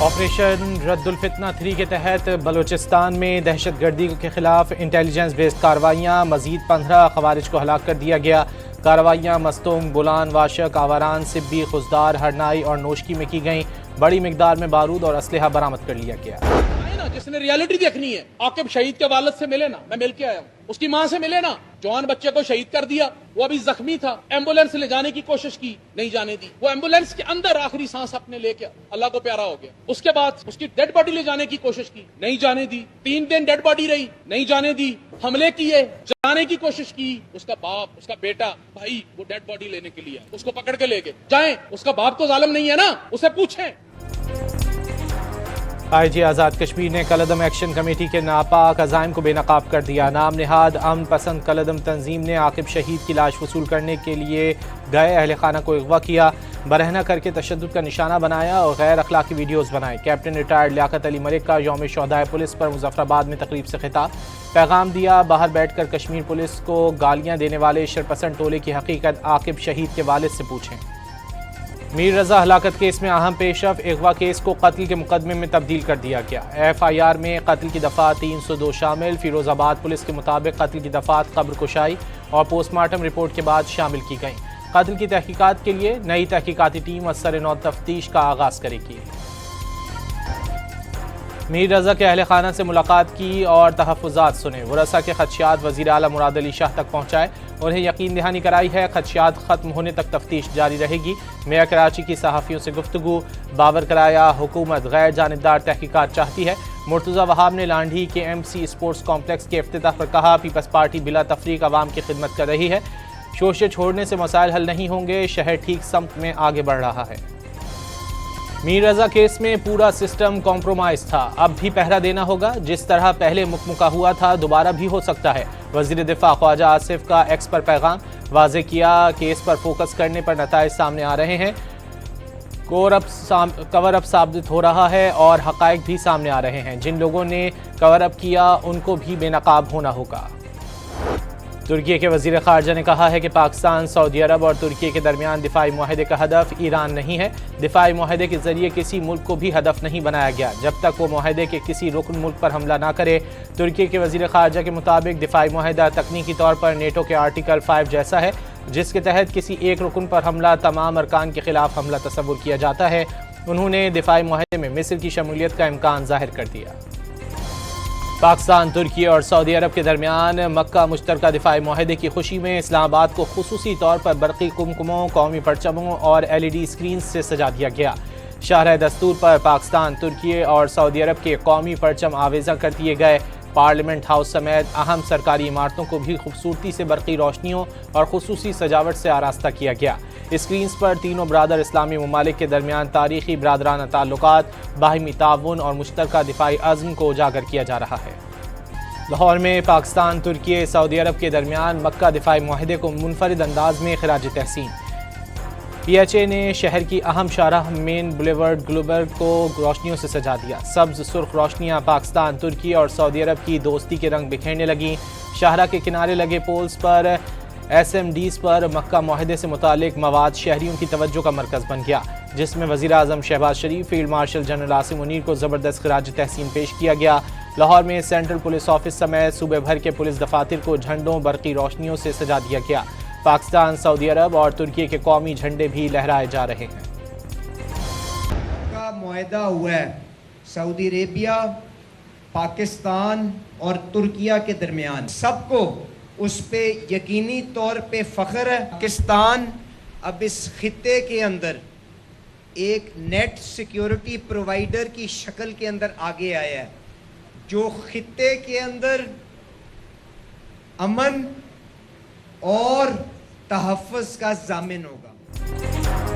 Operation ردالفتنہ 3 کے تحت بلوچستان میں دہشت گردی کے خلاف انٹیلیجنس بیسڈ کارروائیاں، مزید 15 خوارج کو ہلاک کر دیا گیا۔ کارروائیاں مستونگ، بولان، واشق، آوران، سبی، خزدار، ہرنائی اور نوشکی میں کی گئیں۔ بڑی مقدار میں بارود اور اسلحہ برآمد کر لیا گیا۔ جس نے ریالٹی دیکھنی ہے، عاقب شہید کے والد سے ملے نا، میں مل کے آیا ہوں، اس کی ماں سے ملے نا، جوان بچے کو شہید کر دیا، وہ ابھی زخمی تھا، ایمبولینس لے جانے کی کوشش کی، نہیں جانے دی، وہ ایمبولینس کے اندر آخری سانس اپنے لے کے اللہ کو پیارا ہو گیا۔ اس کے بعد اس کی ڈیڈ باڈی لے جانے کی کوشش کی، نہیں جانے دی، 3 دن ڈیڈ باڈی رہی، نہیں جانے دی، حملے کیے، جانے کی کوشش کی، اس کا باپ، اس کا بیٹا، بھائی وہ ڈیڈ باڈی لینے کے لیے اس کو پکڑ کے لے گئے، جائیں، اس کا باپ تو ظالم نہیں ہے نا، اسے پوچھیں۔ آئی جی آزاد کشمیر نے کالعدم ایکشن کمیٹی کے ناپاک عزائم کو بے نقاب کر دیا۔ نام نہاد امن پسند کالعدم تنظیم نے عاقب شہید کی لاش وصول کرنے کے لیے گئے اہل خانہ کو اغوا کیا، برہنہ کر کے تشدد کا نشانہ بنایا اور غیر اخلاقی ویڈیوز بنائے۔ کیپٹن ریٹائرڈ لیاقت علی ملک کا یوم شہدائے پولیس پر مظفرآباد میں تقریب سے خطاب، پیغام دیا، باہر بیٹھ کر کشمیر پولیس کو گالیاں دینے والے شرپسند ٹولے کی حقیقت عاقب شہید کے والد سے پوچھیں۔ میر رضا ہلاکت کیس میں اہم پیش رفت، اغوا کیس کو قتل کے مقدمے میں تبدیل کر دیا گیا۔ ایف آئی آر میں قتل کی دفعات 302 شامل۔ فیروز آباد پولیس کے مطابق قتل کی دفعات قبر کشائی اور پوسٹ مارٹم رپورٹ کے بعد شامل کی گئیں۔ قتل کی تحقیقات کے لیے نئی تحقیقاتی ٹیم اثر نو تفتیش کا آغاز کرے گی۔ میر رضا کے اہل خانہ سے ملاقات کی اور تحفظات سنے، ورثاء کے خدشات وزیر اعلیٰ مراد علی شاہ تک پہنچائے، انہیں یقین دہانی کرائی ہے خدشات ختم ہونے تک تفتیش جاری رہے گی۔ میئر کراچی کی صحافیوں سے گفتگو، باور کرایا حکومت غیر جانبدار تحقیقات چاہتی ہے۔ مرتضی وہاب نے لانڈھی کے ایم سی اسپورٹس کمپلیکس کے افتتاح پر کہا، پیپلز پارٹی بلا تفریق عوام کی خدمت کر رہی ہے، شوشے چھوڑنے سے مسائل حل نہیں ہوں گے، شہر ٹھیک سمت میں آگے بڑھ رہا ہے۔ میر رضا کیس میں پورا سسٹم کمپرومائز تھا، اب بھی پہرا دینا ہوگا، جس طرح پہلے مکمکا ہوا تھا دوبارہ بھی ہو سکتا ہے۔ وزیر دفاع خواجہ آصف کا ایکس پر پیغام، واضح کیا کیس پر فوکس کرنے پر نتائج سامنے آ رہے ہیں، کور اپ ثابت ہو رہا ہے اور حقائق بھی سامنے آ رہے ہیں، جن لوگوں نے کور اپ کیا ان کو بھی بے نقاب ہونا ہوگا۔ ترکی کے وزیر خارجہ نے کہا ہے کہ پاکستان، سعودی عرب اور ترکی کے درمیان دفاعی معاہدے کا ہدف ایران نہیں ہے، دفاعی معاہدے کے ذریعے کسی ملک کو بھی ہدف نہیں بنایا گیا جب تک وہ معاہدے کے کسی رکن ملک پر حملہ نہ کرے۔ ترکی کے وزیر خارجہ کے مطابق دفاعی معاہدہ تکنیکی طور پر نیٹو کے آرٹیکل 5 جیسا ہے، جس کے تحت کسی ایک رکن پر حملہ تمام ارکان کے خلاف حملہ تصور کیا جاتا ہے۔ انہوں نے دفاعی معاہدے میں مصر کی شمولیت کا امکان ظاہر کر دیا۔ پاکستان، ترکی اور سعودی عرب کے درمیان مکہ مشترکہ دفاعی معاہدے کی خوشی میں اسلام آباد کو خصوصی طور پر برقی کمکموں، قومی پرچموں اور LED اسکرینز سے سجا دیا گیا۔ شاہراہ دستور پر پاکستان، ترکی اور سعودی عرب کے قومی پرچم آویزاں کر دیے گئے۔ پارلیمنٹ ہاؤس سمیت اہم سرکاری عمارتوں کو بھی خوبصورتی سے برقی روشنیوں اور خصوصی سجاوٹ سے آراستہ کیا گیا۔ اسکرینز پر تینوں برادر اسلامی ممالک کے درمیان تاریخی برادرانہ تعلقات، باہمی تعاون اور مشترکہ دفاعی عزم کو اجاگر کیا جا رہا ہے۔ لاہور میں پاکستان، ترکی، سعودی عرب کے درمیان مکہ دفاعی معاہدے کو منفرد انداز میں خراج تحسین۔ پی ایچ اے نے شہر کی اہم شاہراہ مین بلیورڈ گلوبر کو روشنیوں سے سجا دیا۔ سبز سرخ روشنیاں پاکستان، ترکی اور سعودی عرب کی دوستی کے رنگ بکھیرنے لگیں۔ شاہراہ کے کنارے لگے پولز پر SMDs پر مکہ معاہدے سے متعلق مواد شہریوں کی توجہ کا مرکز بن گیا، جس میں وزیر اعظم Shehbaz Sharif, field marshal general Asim Munir کو زبردست خراج تحسین پیش کیا گیا۔ لاہور میں سینٹرل پولیس آفس سمیت صوبے بھر کے پولیس دفاتر کو جھنڈوں، برقی روشنیوں سے سجا دیا گیا۔ پاکستان، سعودی عرب اور ترکی کے قومی جھنڈے بھی لہرائے جا رہے ہیں۔ کا معاہدہ ہوا ہے سعودی عربیہ، پاکستان اور ترکیہ کے درمیان، سب کو اس پہ یقینی طور پہ فخر ہے۔ پاکستان اب اس خطے کے اندر ایک نیٹ سیکیورٹی پرووائیڈر کی شکل کے اندر آگے آیا ہے، جو خطے کے اندر امن اور تحفظ کا ضامن ہوگا۔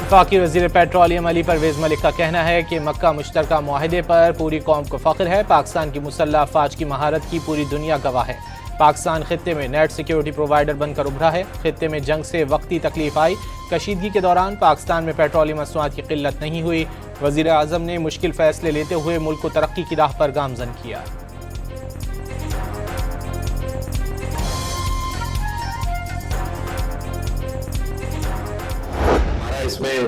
وفاقی وزیر پیٹرولیم علی پرویز ملک کا کہنا ہے کہ مکہ مشترکہ معاہدے پر پوری قوم کو فخر ہے، پاکستان کی مسلح افواج کی مہارت کی پوری دنیا گواہ ہے۔ پاکستان خطے میں نیٹ سیکیورٹی پرووائیڈر بن کر ابھرا ہے۔ خطے میں جنگ سے وقتی تکلیف آئی، کشیدگی کے دوران پاکستان میں پیٹرولیم مصنوعات کی قلت نہیں ہوئی۔ وزیر اعظم نے مشکل فیصلے لیتے ہوئے ملک کو ترقی کی راہ پر گامزن کیا۔ اس میں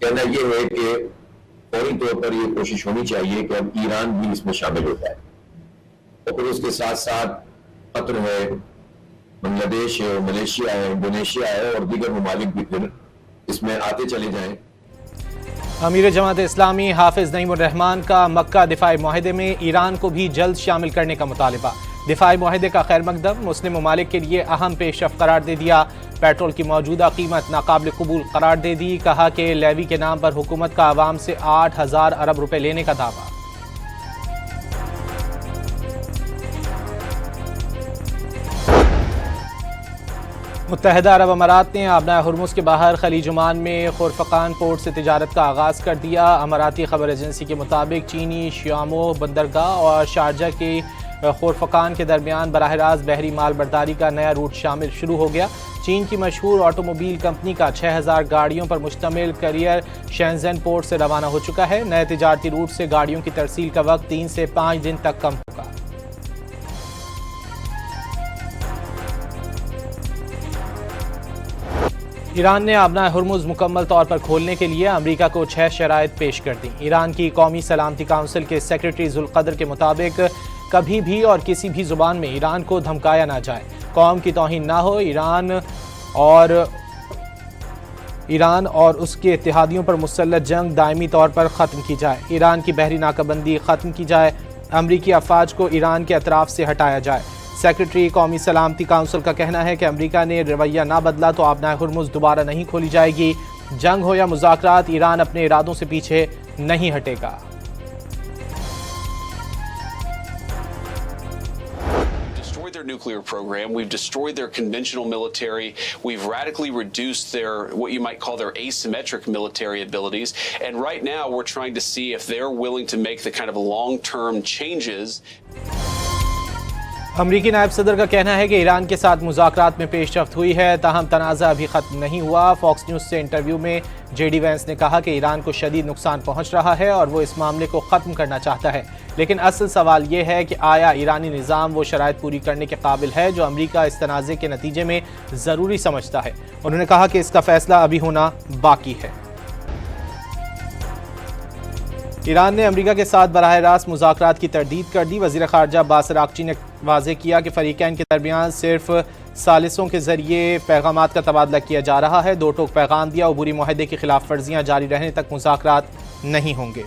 کہنا یہ ہے کہ فوری طور پر یہ کوشش ہونی چاہیے کہ اب ایران بھی اس میں شامل ہوتا ہے، اور پھر اس کے ساتھ ساتھ قطر ہے، بنگلہ دیش ہے، ملیشیا ہے، انڈونیشیا ہے، اور دیگر ممالک بھی پھر اس میں آتے چلے جائیں۔ امیر جماعت اسلامی حافظ نعیم الرحمان کا مکہ دفاعی معاہدے میں ایران کو بھی جلد شامل کرنے کا مطالبہ۔ دفاعی معاہدے کا خیر مقدم مسلم ممالک کے لیے اہم پیش رفت قرار دے دیا۔ پیٹرول کی موجودہ قیمت ناقابل قبول قرار دے دی۔ کہا کہ لیوی کے نام پر حکومت کا عوام سے 8,000 ارب روپے لینے کا دعویٰ۔ متحدہ عرب امارات نے آبنائے ہرمز کے باہر خلیج عمان میں خورفقان پورٹ سے تجارت کا آغاز کر دیا۔ اماراتی خبر ایجنسی کے مطابق چینی شیامو بندرگاہ اور شارجہ کے خورفقان کے درمیان براہ راست بحری مال برداری کا نیا روٹ شروع ہو گیا۔ چین کی مشہور آٹوموبیل کمپنی کا 6,000 گاڑیوں پر مشتمل کیریئر شینزن پورٹ سے روانہ ہو چکا ہے۔ نئے تجارتی روٹ سے گاڑیوں کی ترسیل کا وقت 3 سے 5 دن تک کم ہوگا۔ ایران نے آبنائے ہرمز مکمل طور پر کھولنے کے لیے امریکہ کو 6 شرائط پیش کر دیں۔ ایران کی قومی سلامتی کونسل کے سیکریٹری ذوالقدر کے مطابق کبھی بھی اور کسی بھی زبان میں ایران کو دھمکایا نہ جائے، قوم کی توہین نہ ہو، ایران اور اس کے اتحادیوں پر مسلط جنگ دائمی طور پر ختم کی جائے، ایران کی بحری ناکہ بندی ختم کی جائے، امریکی افواج کو ایران کے اطراف سے ہٹایا جائے۔ سیکریٹری قومی سلامتی کونسل کا کہنا ہے کہ امریکہ نے رویہ نہ بدلا تو آبنائے ہرمز دوبارہ نہیں کھولی جائے گی۔ جنگ ہو یا مذاکرات، ایران اپنے ارادوں سے پیچھے نہیں ہٹے گا۔ Their nuclear program, we've destroyed their conventional military, we've radically reduced their what you might call their asymmetric military abilities, and right now we're trying to see if they're willing to make the kind of long-term changes. امریکی نائب صدر کا کہنا ہے کہ ایران کے ساتھ مذاکرات میں پیش رفت ہوئی ہے، تاہم تنازع ابھی ختم نہیں ہوا۔ فاکس نیوز سے انٹرویو میں جے ڈی وینس نے کہا کہ ایران کو شدید نقصان پہنچ رہا ہے اور وہ اس معاملے کو ختم کرنا چاہتا ہے، لیکن اصل سوال یہ ہے کہ آیا ایرانی نظام وہ شرائط پوری کرنے کے قابل ہے جو امریکہ اس تنازع کے نتیجے میں ضروری سمجھتا ہے۔ انہوں نے کہا کہ اس کا فیصلہ ابھی ہونا باقی ہے۔ ایران نے امریکہ کے ساتھ براہ راست مذاکرات کی تردید کر دی۔ وزیر خارجہ عباس عراقچی نے واضح کیا کہ فریقین کے درمیان صرف ثالثوں کے ذریعے پیغامات کا تبادلہ کیا جا رہا ہے۔ دو ٹوک پیغام دیا، عبوری معاہدے کی خلاف ورزیاں جاری رہنے تک مذاکرات نہیں ہوں گے۔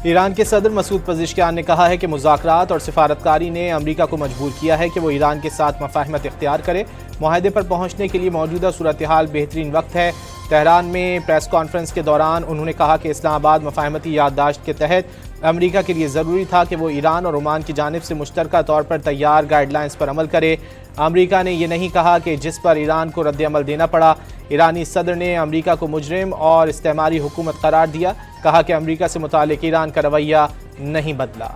ایران کے صدر مسعود پزشکیان نے کہا ہے کہ مذاکرات اور سفارتکاری نے امریکہ کو مجبور کیا ہے کہ وہ ایران کے ساتھ مفاہمت اختیار کرے۔ معاہدے پر پہنچنے کے لیے موجودہ صورتحال بہترین وقت ہے۔ تہران میں پریس کانفرنس کے دوران انہوں نے کہا کہ اسلام آباد مفاہمتی یادداشت کے تحت امریکہ کے لیے ضروری تھا کہ وہ ایران اور عمان کی جانب سے مشترکہ طور پر تیار گائیڈ لائنز پر عمل کرے۔ امریکہ نے یہ نہیں کہا کہ جس پر ایران کو رد عمل دینا پڑا۔ ایرانی صدر نے امریکہ کو مجرم اور استعماری حکومت قرار دیا، کہا کہ امریکہ سے متعلق ایران کا رویہ نہیں بدلا۔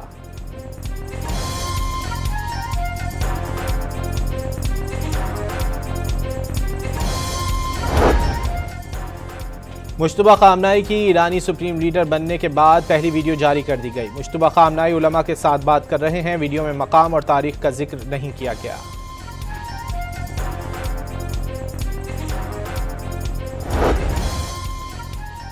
مشتبہ خامنہئی کی ایرانی سپریم لیڈر بننے کے بعد پہلی ویڈیو جاری کر دی گئی۔ مشتبہ خامنہئی علماء کے ساتھ بات کر رہے ہیں۔ ویڈیو میں مقام اور تاریخ کا ذکر نہیں کیا گیا۔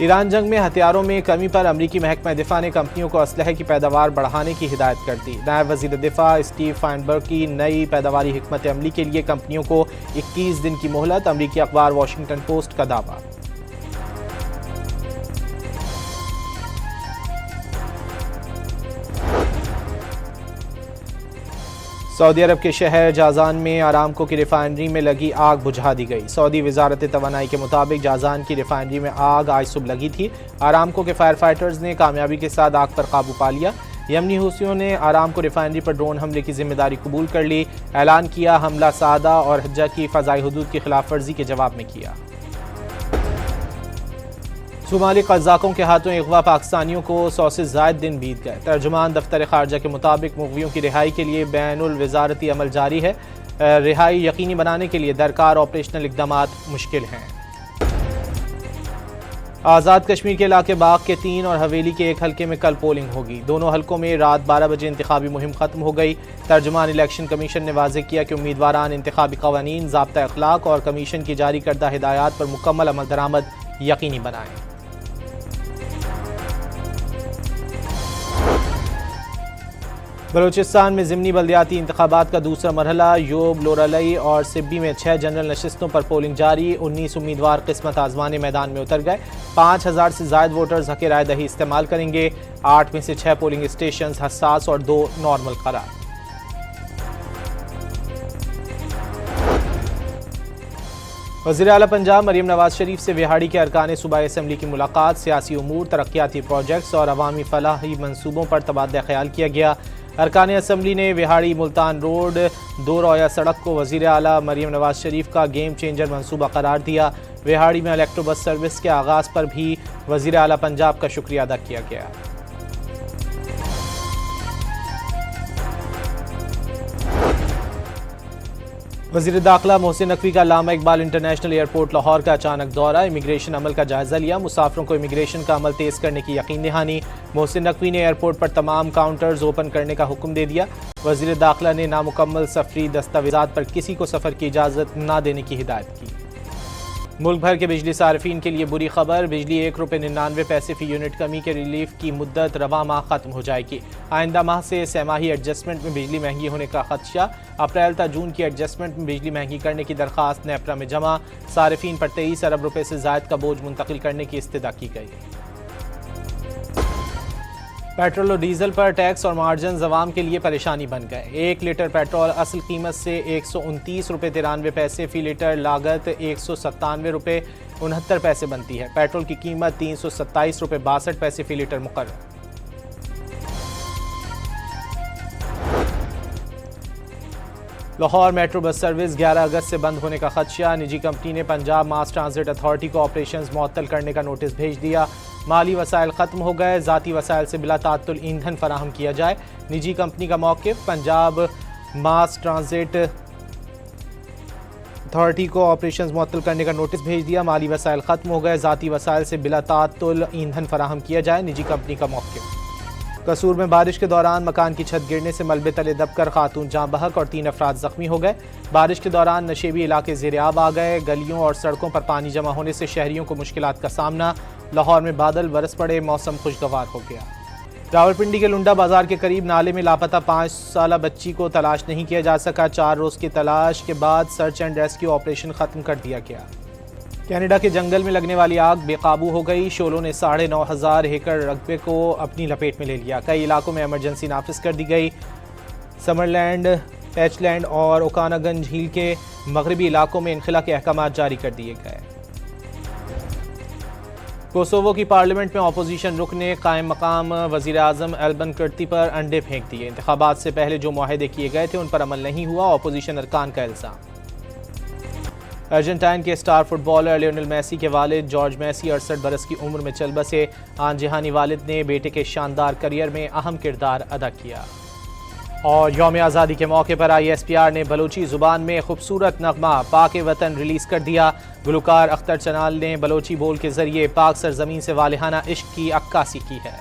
ایران جنگ میں ہتھیاروں میں کمی پر امریکی محکمہ دفاع نے کمپنیوں کو اسلحے کی پیداوار بڑھانے کی ہدایت کر دی۔ نائب وزیر دفاع اسٹیو فائنبرگ کی نئی پیداواری حکمت عملی کے لیے کمپنیوں کو 21 دن کی مہلت۔ امریکی اخبار واشنگٹن پوسٹ کا دعویٰ۔ سعودی عرب کے شہر جازان میں آرامکو کی ریفائنری میں لگی آگ بجھا دی گئی۔ سعودی وزارت توانائی کے مطابق جازان کی ریفائنری میں آگ آج صبح لگی تھی۔ آرامکو کے فائر فائٹرز نے کامیابی کے ساتھ آگ پر قابو پا لیا۔ یمنی حوثیوں نے آرامکو ریفائنری پر ڈرون حملے کی ذمہ داری قبول کر لی۔ اعلان کیا حملہ سعدہ اور حجہ کی فضائی حدود کی خلاف ورزی کے جواب میں کیا۔ صومالی قزاقوں کے ہاتھوں اغوا پاکستانیوں کو 100 سے زائد دن بیت گئے۔ ترجمان دفتر خارجہ کے مطابق مغویوں کی رہائی کے لیے بین الوزارتی عمل جاری ہے۔ رہائی یقینی بنانے کے لیے درکار آپریشنل اقدامات مشکل ہیں۔ آزاد کشمیر کے علاقے باغ کے 3 اور حویلی کے 1 حلقے میں کل پولنگ ہوگی. دونوں حلقوں میں رات 12 بجے انتخابی مہم ختم ہو گئی. ترجمان الیکشن کمیشن نے واضح کیا کہ امیدواران انتخابی قوانین، ضابطہ اخلاق اور کمیشن کی جاری کردہ ہدایات پر مکمل عمل درآمد یقینی بنائیں. بلوچستان میں ضمنی بلدیاتی انتخابات کا دوسرا مرحلہ یوب، لورالئی اور سبی میں 6 جنرل نشستوں پر پولنگ جاری. 19 امیدوار قسمت آزمانے میدان میں اتر گئے. 5000 سے زائد ووٹرز حق رائے دہی استعمال کریں گے. 8 میں سے 6 پولنگ اسٹیشنز حساس اور 2 نارمل قرار. وزیر اعلیٰ پنجاب مریم نواز شریف سے وہاڑی کے ارکان صوبائی اسمبلی کی ملاقات. سیاسی امور، ترقیاتی پروجیکٹس اور عوامی فلاحی منصوبوں پر تبادلہ خیال کیا گیا. ارکان اسمبلی نے وہاڑی ملتان روڈ 2 رویہ سڑک کو وزیر اعلیٰ مریم نواز شریف کا گیم چینجر منصوبہ قرار دیا. وہاڑی میں الیکٹرو بس سروس کے آغاز پر بھی وزیر اعلیٰ پنجاب کا شکریہ ادا کیا گیا. وزیر داخلہ محسن نقوی کا علامہ اقبال انٹرنیشنل ایئرپورٹ لاہور کا اچانک دورہ. امیگریشن عمل کا جائزہ لیا. مسافروں کو امیگریشن کا عمل تیز کرنے کی یقین دہانی. محسن نقوی نے ایئرپورٹ پر تمام کاؤنٹرز اوپن کرنے کا حکم دے دیا. وزیر داخلہ نے نامکمل سفری دستاویزات پر کسی کو سفر کی اجازت نہ دینے کی ہدایت کی. ملک بھر کے بجلی صارفین کے لیے بری خبر. بجلی 1.99 فی یونٹ کمی کے ریلیف کی مدت رواں ماہ ختم ہو جائے گی. آئندہ ماہ سے سہ ماہی ایڈجسٹمنٹ میں بجلی مہنگی ہونے کا خدشہ. اپریل تا جون کی ایڈجسٹمنٹ میں بجلی مہنگی کرنے کی درخواست نیپرا میں جمع. صارفین پر 23 ارب روپے سے زائد کا بوجھ منتقل کرنے کی استدعا کی گئی. پیٹرول اور ڈیزل پر ٹیکس اور مارجنز عوام کے لیے پریشانی بن گئے. 1 لیٹر پیٹرول اصل قیمت سے 129 روپے 93 پیسے فی لیٹر، لاگت 197 روپے 69 پیسے بنتی ہے. پیٹرول کی قیمت 327 روپے 62 پیسے فی لیٹر مقرر. لاہور میٹرو بس سروس 11 اگست سے بند ہونے کا خدشہ. نجی کمپنی نے پنجاب ماس ٹرانزٹ اتھارٹی کو آپریشنز معطل کرنے کا نوٹس بھیج دیا. مالی وسائل ختم ہو گئے، ذاتی وسائل سے بلا تعطل ایندھن فراہم کیا جائے. نجی کمپنی کا موقف. پنجاب ماس ٹرانزٹ اتھارٹی کو آپریشنز معطل کرنے کا نوٹس بھیج دیا. مالی وسائل ختم ہو گئے، ذاتی وسائل سے بلا تعطل ایندھن فراہم کیا جائے. نجی کمپنی کا موقف. قصور میں بارش کے دوران مکان کی چھت گرنے سے ملبے تلے دب کر خاتون جاں بحق اور 3 افراد زخمی ہو گئے. بارش کے دوران نشیبی علاقے زیر آب آ گئے. گلیوں اور سڑکوں پر پانی جمع ہونے سے شہریوں کو مشکلات کا سامنا. لاہور میں بادل برس پڑے، موسم خوشگوار ہو گیا. راولپنڈی کے لنڈا بازار کے قریب نالے میں لاپتہ 5 سالہ بچی کو تلاش نہیں کیا جا سکا. 4 روز کی تلاش کے بعد سرچ اینڈ ریسکیو آپریشن ختم کر دیا گیا. کینیڈا کے جنگل میں لگنے والی آگ بے قابو ہو گئی. شعلوں نے 9,500 ایکڑ رقبے کو اپنی لپیٹ میں لے لیا. کئی علاقوں میں ایمرجنسی نافذ کر دی گئی. سمرلینڈ، پیچ لینڈ اور اوکاناگن جھیل کے مغربی علاقوں میں انخلا کے احکامات جاری کر دیے گئے. کوسوو کی پارلیمنٹ میں اپوزیشن رکن نے قائم مقام وزیر اعظم البن کرتی پر انڈے پھینک دیے. انتخابات سے پہلے جو معاہدے کیے گئے تھے ان پر عمل نہیں ہوا، اپوزیشن ارکان کا الزام. ارجنٹائن کے star footballer Lionel Messi کے والد جارج میسی 68 برس کی عمر میں چل بسے. آن جہانی والد نے بیٹے کے شاندار کیریئر میں اہم کردار ادا کیا. اور یوم آزادی کے موقع پر ISPR نے بلوچی زبان میں خوبصورت نغمہ پاک وطن ریلیز کر دیا. گلوکار اختر چنال نے بلوچی بول کے ذریعے پاک سرزمین سے والہانہ عشق کی عکاسی کی ہے.